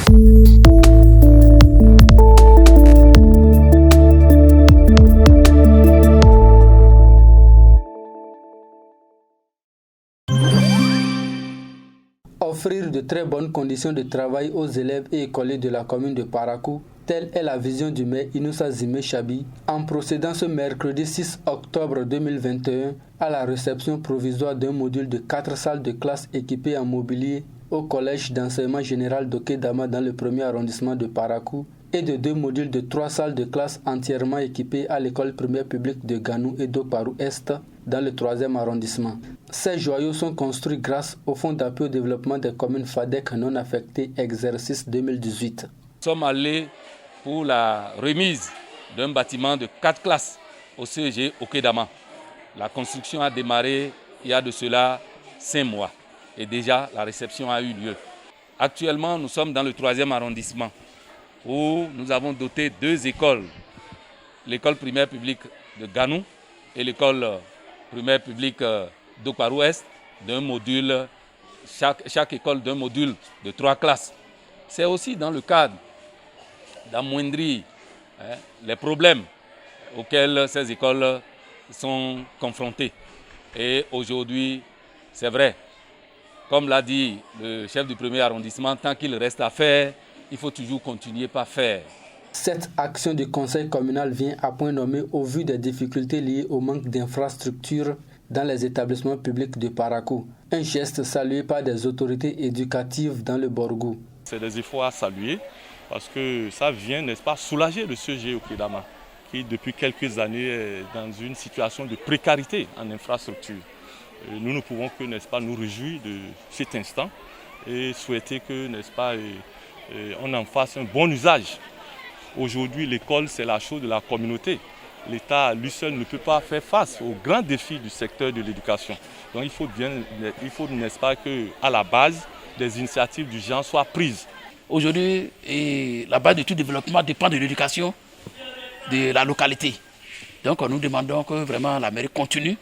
Offrir de très bonnes conditions de travail aux élèves et écoliers de la commune de Parakou, telle est la vision du maire Inoussa Zimé Chabi en procédant ce mercredi 6 octobre 2021 à la réception provisoire d'un module de 4 salles de classe équipées en mobilier au collège d'enseignement général d'Okédama dans le 1er arrondissement de Parakou et de 2 modules de 3 salles de classe entièrement équipées à l'école primaire publique de Ganou et d'Oparou Est dans le 3e arrondissement. Ces joyaux sont construits grâce au Fonds d'appui au développement des communes FADEC non affectées exercice 2018. Nous sommes allés pour la remise d'un bâtiment de 4 classes au CEG Okédama. La construction a démarré il y a de cela 5 mois et déjà la réception a eu lieu. Actuellement, nous sommes dans le 3e arrondissement où nous avons doté 2 écoles, l'école primaire publique de Ganou et l'école primaire publique d'Oparou Est, d'un module, chaque école d'un module de 3 classes. C'est aussi dans le cadre d'amoindrir les problèmes auxquels ces écoles sont confrontées. Et aujourd'hui, c'est vrai, comme l'a dit le chef du 1er arrondissement, tant qu'il reste à faire, il faut toujours continuer par faire. Cette action du conseil communal vient à point nommé au vu des difficultés liées au manque d'infrastructures dans les établissements publics de Parakou. Un geste salué par des autorités éducatives dans le Borgou. C'est des efforts à saluer parce que ça vient, n'est-ce pas, soulager le CEG Okédama qui depuis quelques années est dans une situation de précarité en infrastructure. Nous ne pouvons que, n'est-ce pas, nous réjouir de cet instant et souhaiter que, n'est-ce pas, on en fasse un bon usage. Aujourd'hui, l'école, c'est la chose de la communauté. L'État, lui seul, ne peut pas faire face aux grands défis du secteur de l'éducation. Donc il faut, n'est-ce pas, qu'à la base, des initiatives du genre soient prises. Aujourd'hui, la base de tout développement dépend de l'éducation de la localité. Donc nous demandons que vraiment la mairie continue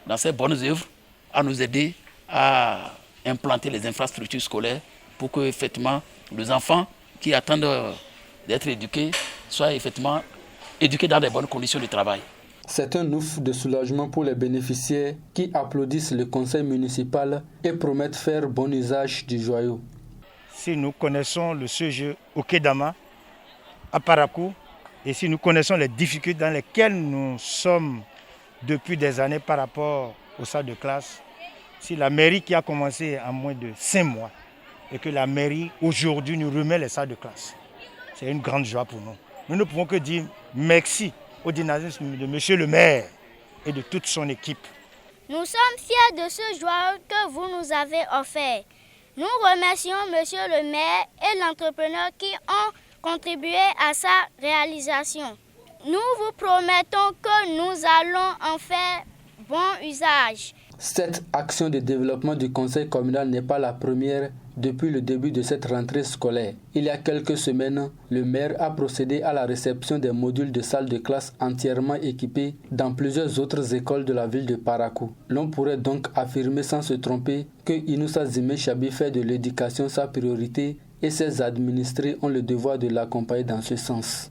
dans ses bonnes œuvres à nous aider à implanter les infrastructures scolaires pour que effectivement les enfants qui attendent d'être éduqués soient effectivement éduqués dans des bonnes conditions de travail. C'est un ouf de soulagement pour les bénéficiaires qui applaudissent le conseil municipal et promettent faire bon usage du joyau. Si nous connaissons le CEG Okédama à Parakou et si nous connaissons les difficultés dans lesquelles nous sommes depuis des années par rapport aux salles de classe, si la mairie qui a commencé en moins de 5 mois et que la mairie aujourd'hui nous remet les salles de classe, c'est une grande joie pour nous. Nous ne pouvons que dire merci au dynamisme de monsieur le maire et de toute son équipe. Nous sommes fiers de ce joyau que vous nous avez offert. Nous remercions monsieur le maire et l'entrepreneur qui ont contribué à sa réalisation. Nous vous promettons que nous allons en faire bon usage. Cette action de développement du conseil communal n'est pas la première depuis le début de cette rentrée scolaire. Il y a quelques semaines, le maire a procédé à la réception des modules de salles de classe entièrement équipés dans plusieurs autres écoles de la ville de Parakou. L'on pourrait donc affirmer sans se tromper que Inoussa Zimé Chabi fait de l'éducation sa priorité et ses administrés ont le devoir de l'accompagner dans ce sens.